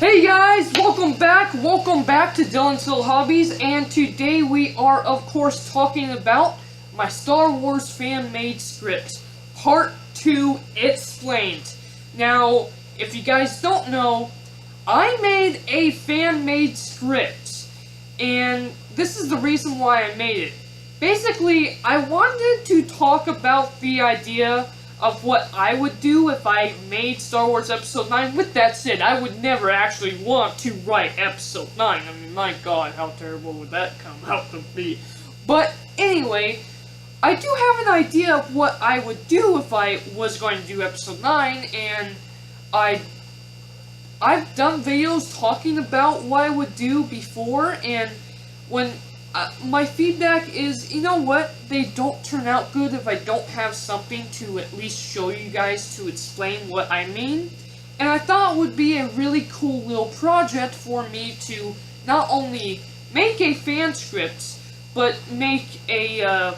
Hey guys, welcome back to Dylan's Little Hobbies, and today we are of course talking about my Star Wars fan-made script, Part 2 Explained. Now, if you guys don't know, I made a fan-made script, and this is the reason why I made it. Basically, I wanted to talk about the idea of what I would do if I made Star Wars Episode 9. With that said, I would never actually want to write Episode 9. I mean, my god, how terrible would that come out to be? But anyway, I do have an idea of what I would do if I was going to do Episode 9, and I've done videos talking about what I would do before, and when my feedback is, you know what, they don't turn out good if I don't have something to at least show you guys to explain what I mean. And I thought it would be a really cool little project for me to not only make a fan script, but make a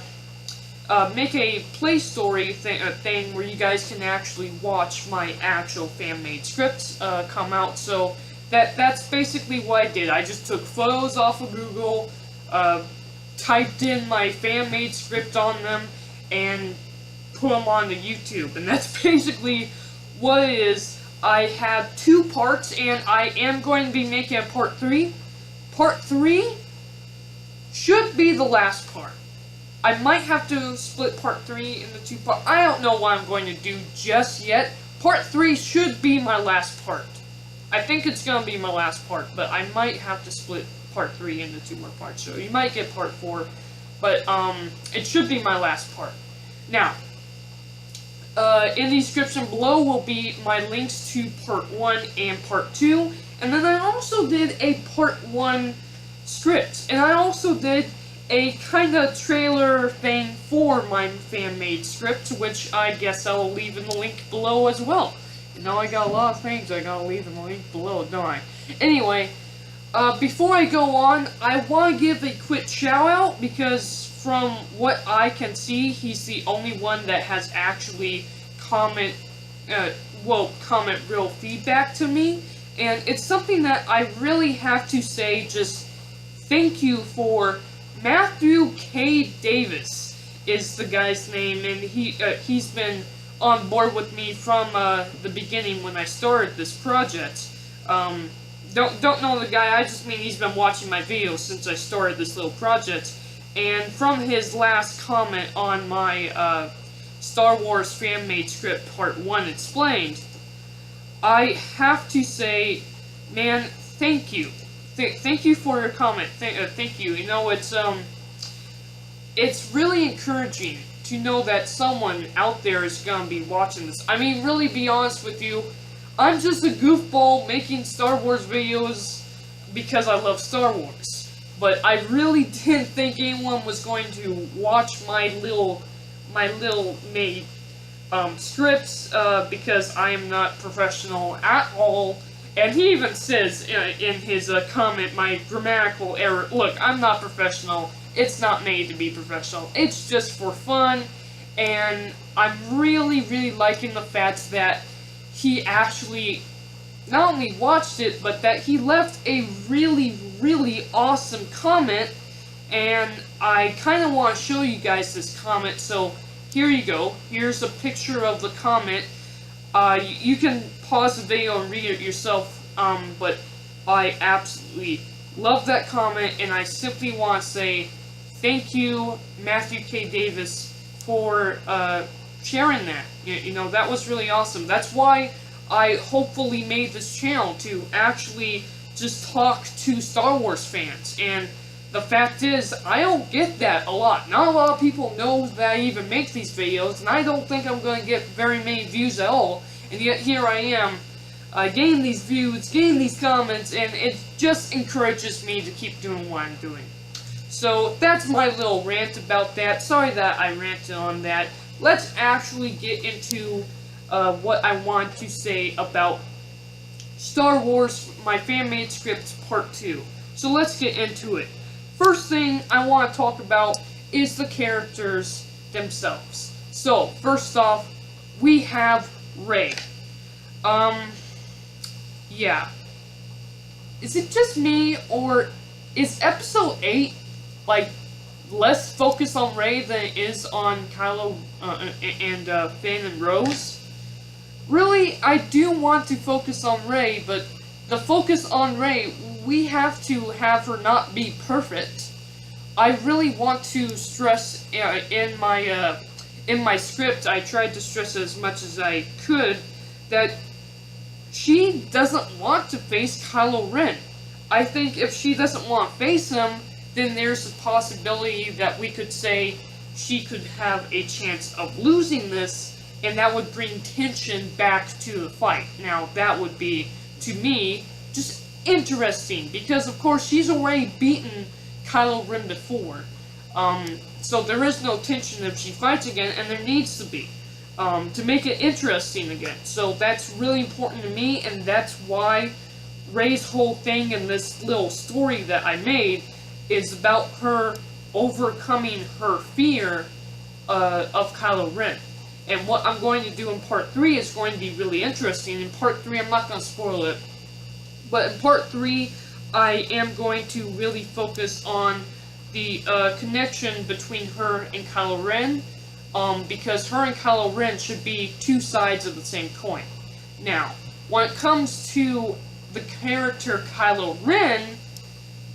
Play Story thing where you guys can actually watch my actual fan-made scripts come out. So that's basically what I did. I just took photos off of Google, typed in my fan-made script on them, and put them onto YouTube, and that's basically what it is. I have 2 parts, and I am going to be making a part 3. Part 3 should be the last part. I might have to split part 3 into 2 parts. I don't know what I'm going to do just yet. Part 3 should be my last part. I think it's going to be my last part, but I might have to split part 3 into 2 more parts, so you might get part 4, but it should be my last part. Now, in the description below will be my links to part 1 and part 2, and then I also did a part 1 script, and I also did a kind of trailer thing for my fan-made script, which I guess I will leave in the link below as well. You know, I got a lot of things I gotta leave in the link below, don't I? Anyway, before I go on, I want to give a quick shout out, because from what I can see, he's the only one that has actually comment real feedback to me, and it's something that I really have to say just thank you for. Matthew K. Davis is the guy's name, and he's been on board with me from the beginning when I started this project. Don't know the guy, I just mean he's been watching my videos since I started this little project, and from his last comment on my Star Wars fan-made script Part 1 Explained, I have to say, man, thank you. Thank you for your comment. Thank you. You know, it's really encouraging to know that someone out there is gonna be watching this. I mean, really, be honest with you, I'm just a goofball making Star Wars videos because I love Star Wars. But I really didn't think anyone was going to watch my little made scripts, because I am not professional at all. And he even says in his comment, my grammatical error, look, I'm not professional. It's not made to be professional. It's just for fun. And I'm really, really liking the fact that he actually not only watched it, but that he left a really, really awesome comment. And I kind of want to show you guys this comment. So here you go. Here's a picture of the comment. You can pause the video and read it yourself, but I absolutely love that comment, and I simply want to say thank you, Matthew K. Davis, for sharing that. You know, that was really awesome. That's why I hopefully made this channel, to actually just talk to Star Wars fans, and the fact is, I don't get that a lot. Not a lot of people know that I even make these videos, and I don't think I'm going to get very many views at all. And yet here I am, getting these views, getting these comments, and it just encourages me to keep doing what I'm doing. So that's my little rant about that. Sorry that I ranted on that. Let's actually get into what I want to say about Star Wars, my fan-made script Part 2. So let's get into it. First thing I want to talk about is the characters themselves. So, first off, we have Rey. Yeah. is it just me, or is Episode 8, like, less focused on Rey than it is on Kylo and Finn and Rose? Really, I do want to focus on Rey, but the focus on Rey, we have to have her not be perfect. I really want to stress in my script, I tried to stress as much as I could that she doesn't want to face Kylo Ren. I think if she doesn't want to face him, then there's a possibility that we could say she could have a chance of losing this, and that would bring tension back to the fight. Now, that would be, to me, just interesting, because of course she's already beaten Kylo Ren before. So there is no tension if she fights again, and there needs to be, to make it interesting again. So that's really important to me, and that's why Rey's whole thing in this little story that I made is about her overcoming her fear of Kylo Ren. And what I'm going to do in Part 3 is going to be really interesting. In Part 3, I'm not going to spoil it, but in Part 3, I am going to really focus on the connection between her and Kylo Ren, because her and Kylo Ren should be two sides of the same coin. Now, when it comes to the character Kylo Ren,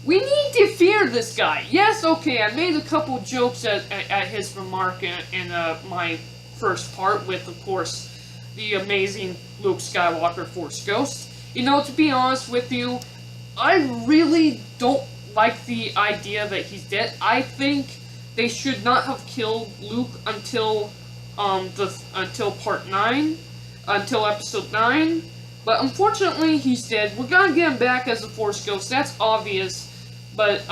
we need to fear this guy. Yes, okay, I made a couple jokes at his remark in my first part with, of course, the amazing Luke Skywalker Force Ghost. You know, to be honest with you, I really don't like the idea that he's dead. I think they should not have killed Luke until Part 9, until Episode 9. But unfortunately, he's dead. We're gonna get him back as a Force Ghost. That's obvious. But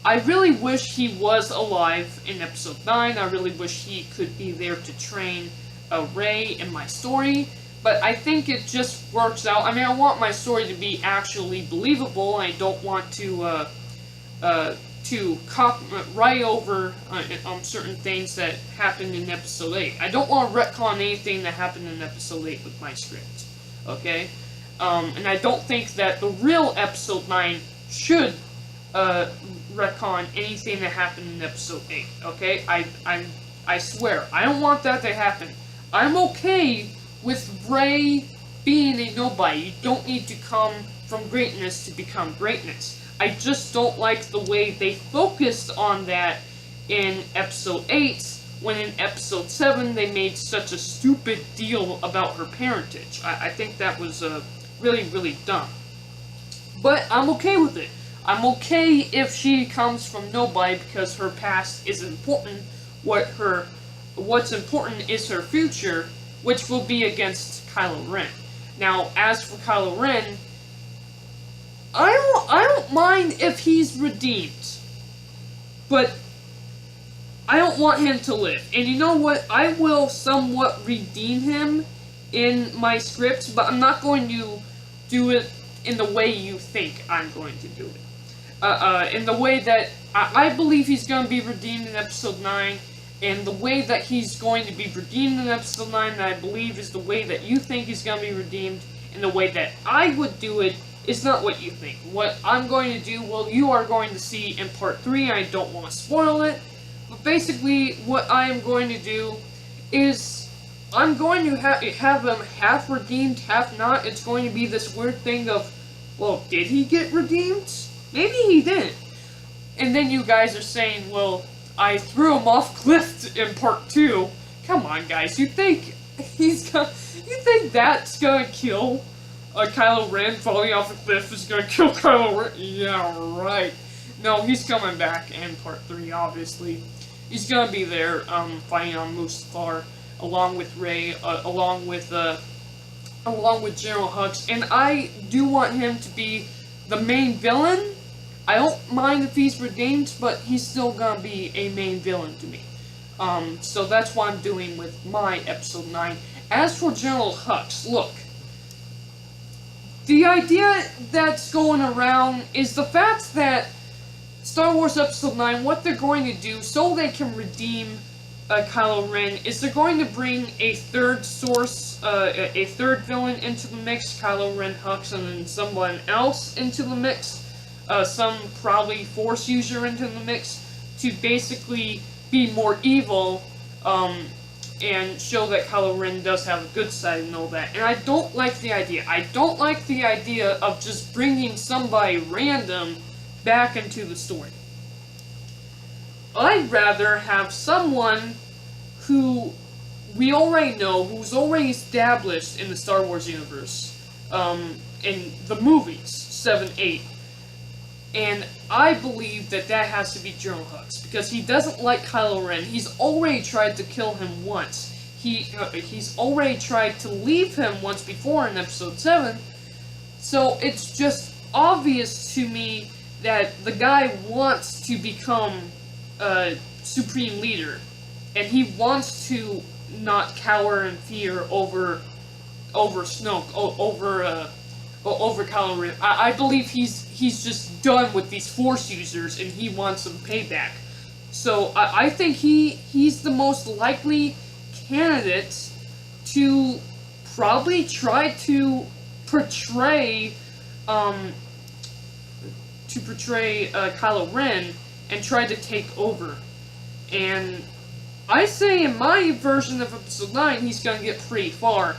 I really wish he was alive in Episode 9. I really wish he could be there to train Rey in my story. But I think it just works out. I mean, I want my story to be actually believable. I don't want to write over certain things that happened in Episode 8. I don't want to retcon anything that happened in Episode 8 with my script. Okay? And I don't think that the real Episode 9 should retcon anything that happened in Episode 8. Okay? I swear. I don't want that to happen. I'm okay with Rey being a nobody. You don't need to come from greatness to become greatness. I just don't like the way they focused on that in Episode 8, when in Episode 7 they made such a stupid deal about her parentage. I think that was really, really dumb. But I'm okay with it. I'm okay if she comes from nobody, because her past is important. What's important is her future, which will be against Kylo Ren. Now, as for Kylo Ren, I don't mind if he's redeemed, but I don't want him to live. And you know what? I will somewhat redeem him in my script, but I'm not going to do it in the way you think I'm going to do it. In the way that I believe he's going to be redeemed in Episode 9, and the way that he's going to be redeemed in Episode 9, that I believe is the way that you think he's going to be redeemed, and the way that I would do it is not what you think. What I'm going to do, well, you are going to see in Part 3. I don't want to spoil it, but basically what I am going to do is I'm going to have him half redeemed, half not. It's going to be this weird thing of, well, did he get redeemed? Maybe he didn't. And then you guys are saying, well, I threw him off cliff in Part 2. Come on, guys. You think that's gonna kill Kylo Ren? Falling off a cliff is gonna kill Kylo Ren? Yeah, right. No, he's coming back in Part 3, obviously. He's gonna be there, fighting on Mustafar, along with Rey, along with General Hux. And I do want him to be the main villain. I don't mind if he's redeemed, but he's still gonna be a main villain to me. So that's what I'm doing with my Episode 9. As for General Hux, look. The idea that's going around is the fact that Star Wars Episode 9, what they're going to do so they can redeem Kylo Ren is they're going to bring a third source, a third villain into the mix, Kylo Ren Hux, and then someone else into the mix, some probably Force user into the mix, to basically be more evil, and show that Kylo Ren does have a good side and all that. And I don't like the idea. I don't like the idea of just bringing somebody random back into the story. I'd rather have someone who we already know, who's already established in the Star Wars universe, in the movies, 7, 8. And I believe that has to be General Hux, because he doesn't like Kylo Ren. He's already tried to kill him once. He's already tried to leave him once before in Episode 7. So it's just obvious to me that the guy wants to become a supreme leader, and he wants to not cower in fear over Snoke, over Kylo Ren. I believe he's just done with these Force users, and he wants some payback. So I think he's the most likely candidate to probably try to portray Kylo Ren and try to take over. And I say in my version of Episode 9, he's gonna get pretty far.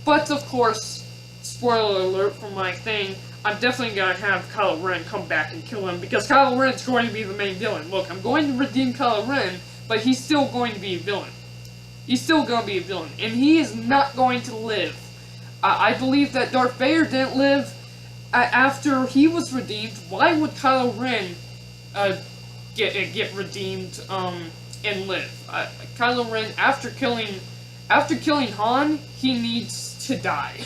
But of course, spoiler alert for my thing, I'm definitely gonna have Kylo Ren come back and kill him, because Kylo Ren's going to be the main villain. Look, I'm going to redeem Kylo Ren, but he's still going to be a villain. He's still gonna be a villain, and he is not going to live. I believe that Darth Vader didn't live after he was redeemed. Why would Kylo Ren get redeemed and live? Kylo Ren, after killing Han, he needs to die.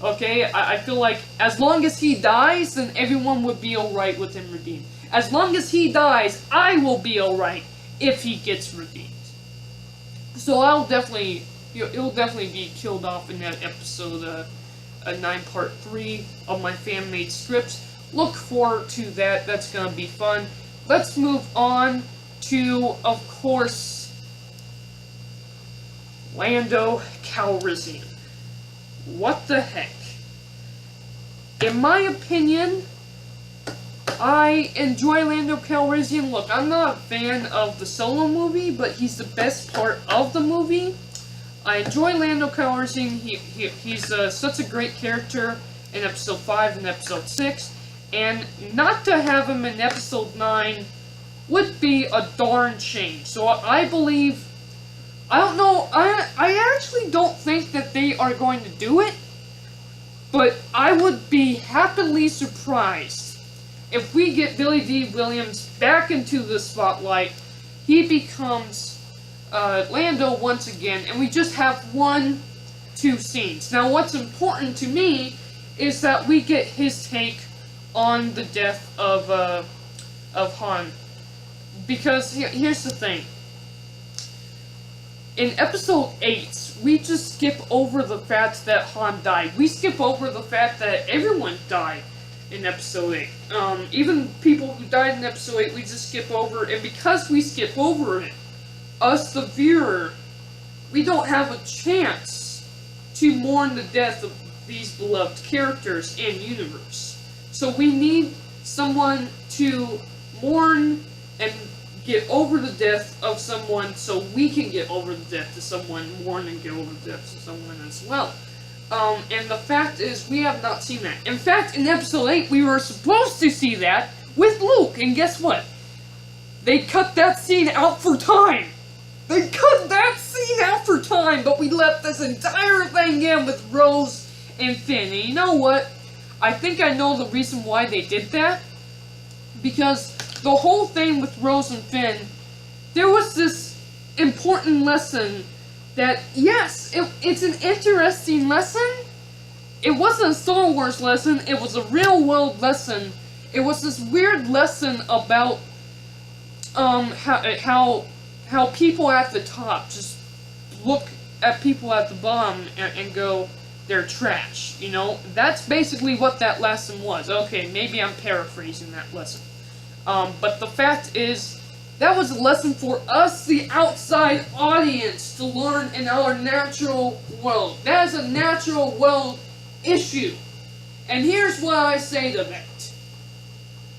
Okay, I feel like as long as he dies, then everyone would be alright with him redeemed. As long as he dies, I will be alright if he gets redeemed. So he'll definitely be killed off in that episode 9 part 3 of my fan-made scripts. Look forward to that. That's gonna be fun. Let's move on to, of course, Lando Calrissian. What the heck? In my opinion, I enjoy Lando Calrissian. Look, I'm not a fan of the Solo movie, but he's the best part of the movie. I enjoy Lando Calrissian. He's such a great character in Episode 5 and Episode 6. And not to have him in Episode 9 would be a darn shame. So I believe... I don't know, I actually don't think that they are going to do it, but I would be happily surprised if we get Billy D. Williams back into the spotlight. He becomes Lando once again, and we just have 1-2 scenes. Now, what's important to me is that we get his take on the death of Han, because here's the thing. In Episode 8, we just skip over the fact that Han died. We skip over the fact that everyone died in Episode 8. Even people who died in Episode 8, we just skip over. And because we skip over it, us, the viewer, we don't have a chance to mourn the death of these beloved characters and universe. So we need someone to mourn and get over the death of someone, so we can get over the death of someone, mourn and get over the death of someone as well. And the fact is, we have not seen that. In fact, in Episode 8, we were supposed to see that with Luke, and guess what? They cut that scene out for time! They cut that scene out for time, but we left this entire thing in with Rose and Finn. And you know what? I think I know the reason why they did that. Because the whole thing with Rose and Finn, there was this important lesson that, yes, it's an interesting lesson. It wasn't a Star Wars lesson, it was a real-world lesson. It was this weird lesson about how people at the top just look at people at the bottom and go, they're trash, you know? That's basically what that lesson was. Okay, maybe I'm paraphrasing that lesson. But the fact is, That was a lesson for us, the outside audience, to learn in our natural world. That is a natural world issue. And here's what I say to that.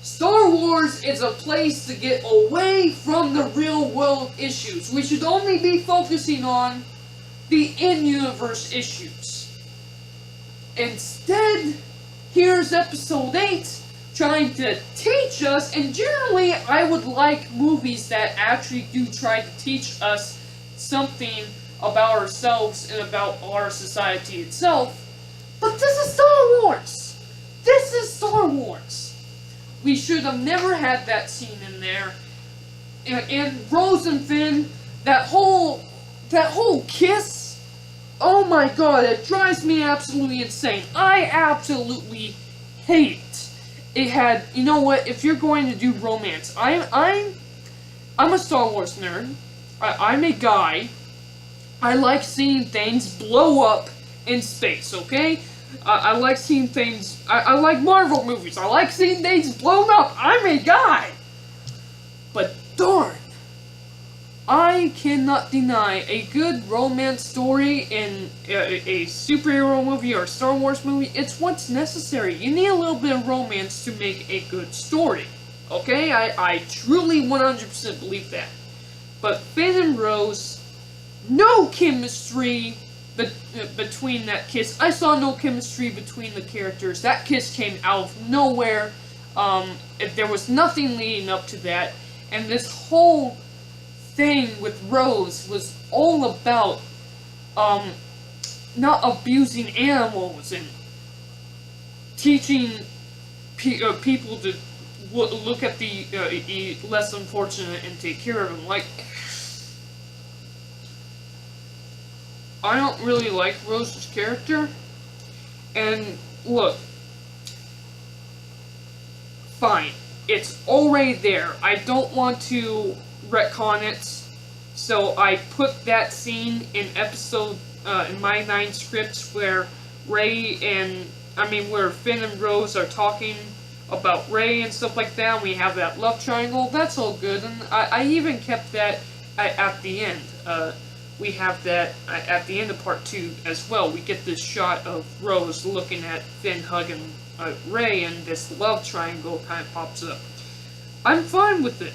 Star Wars is a place to get away from the real world issues. We should only be focusing on the in-universe issues. Instead, here's episode 8 trying to teach us, and generally I would like movies that actually do try to teach us something about ourselves and about our society itself. But this is Star Wars! This is Star Wars! We should have never had that scene in there. And Rose and Finn, that whole kiss, oh my god, it drives me absolutely insane. I absolutely hate it. It had, you know what, if you're going to do romance, I'm a Star Wars nerd. I'm a guy. I like seeing things blow up in space, okay? I like seeing things, I like Marvel movies, I like seeing things blown up, I'm a guy! But darn, I cannot deny a good romance story in a superhero movie or a Star Wars movie. It's what's necessary. You need a little bit of romance to make a good story. Okay? I truly 100% believe that. But Finn and Rose, no chemistry between that kiss. I saw no chemistry between the characters. That kiss came out of nowhere. There was nothing leading up to that. And this whole thing with Rose was all about not abusing animals and teaching people to look at the less unfortunate and take care of them. Like, I don't really like Rose's character, and look, fine, it's already there. I don't want to retcon it, so I put that scene in in my 9 scripts where where Finn and Rose are talking about Rey and stuff like that, and we have that love triangle. That's all good, and I even kept that at the end. We have that at the end of part 2 as well. We get this shot of Rose looking at Finn hugging Rey, and this love triangle kind of pops up. I'm fine with it.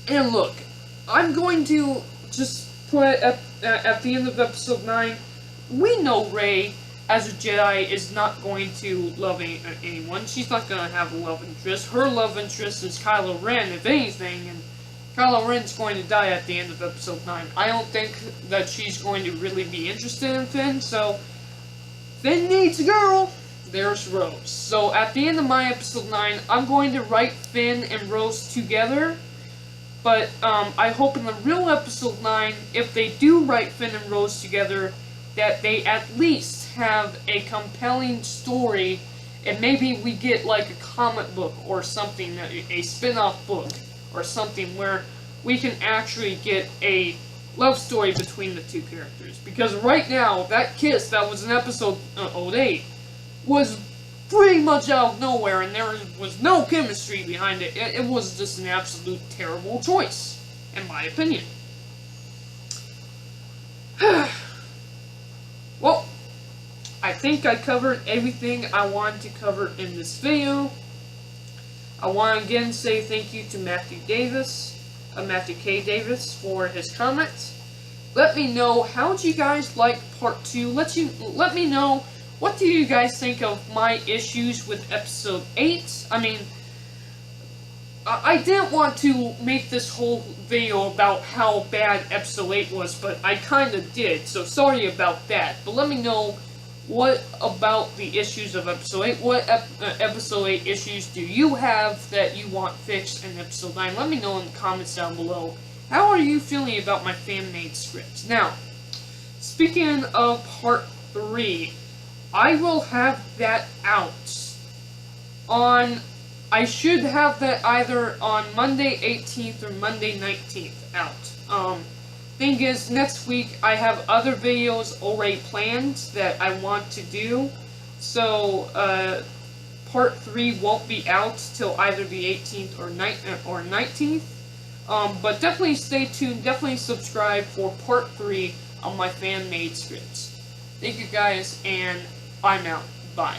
And look, I'm going to just put at the end of episode 9, we know Rey, as a Jedi, is not going to love anyone. She's not going to have a love interest. Her love interest is Kylo Ren, if anything, and Kylo Ren's going to die at the end of episode 9. I don't think that she's going to really be interested in Finn, so Finn needs a girl. There's Rose. So at the end of my episode 9, I'm going to write Finn and Rose together, but I hope in the real episode 9, if they do write Finn and Rose together, that they at least have a compelling story, and maybe we get like a comic book or something, a spin-off book or something where we can actually get a love story between the two characters. Because right now, that kiss that was in episode 8 was pretty much out of nowhere, and there was no chemistry behind it. It was just an absolute terrible choice, in my opinion. Well, I think I covered everything I wanted to cover in this video. I want to again say thank you to Matthew K. Davis, for his comments. Let me know, how did you guys like part 2? Let me know, what do you guys think of my issues with episode 8? I mean, I didn't want to make this whole video about how bad episode 8 was, but I kinda did, so sorry about that. But let me know, what about the issues of episode 8? What episode 8 issues do you have that you want fixed in episode 9? Let me know in the comments down below. How are you feeling about my fan-made scripts? Now, speaking of part 3, I will have that out on, I should have that either on Monday 18th or Monday 19th out. Thing is, next week I have other videos already planned that I want to do, so part 3 won't be out till either the 18th or 19th. But definitely stay tuned, definitely subscribe for part 3 of my fan-made scripts. Thank you guys, and I'm out. Bye.